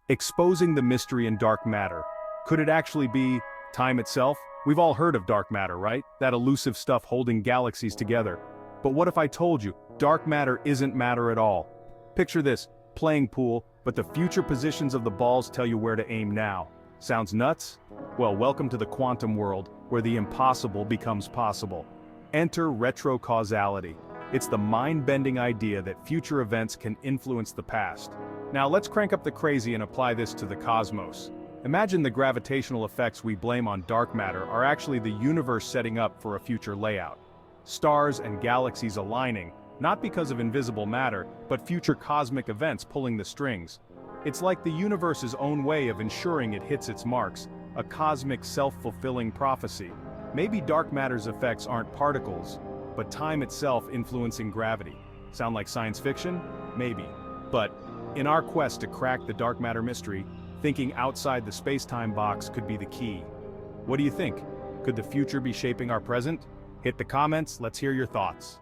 Exposing the mystery in dark matter. Could it actually be time itself? We've all heard of dark matter, right? That elusive stuff holding galaxies together. But what if I told you, dark matter isn't matter at all? Picture this, playing pool, but the future positions of the balls tell you where to aim now. Sounds nuts? Well, welcome to the quantum world, where the impossible becomes possible. Enter retrocausality. It's the mind-bending idea that future events can influence the past. Now let's crank up the crazy and apply this to the cosmos. Imagine the gravitational effects we blame on dark matter are actually the universe setting up for a future layout. Stars and galaxies aligning, not because of invisible matter, but future cosmic events pulling the strings. It's like the universe's own way of ensuring it hits its marks, a cosmic self-fulfilling prophecy. Maybe dark matter's effects aren't particles, but time itself influencing gravity. Sound like science fiction? Maybe. But in our quest to crack the dark matter mystery, thinking outside the space-time box could be the key. What do you think? Could the future be shaping our present? Hit the comments, let's hear your thoughts.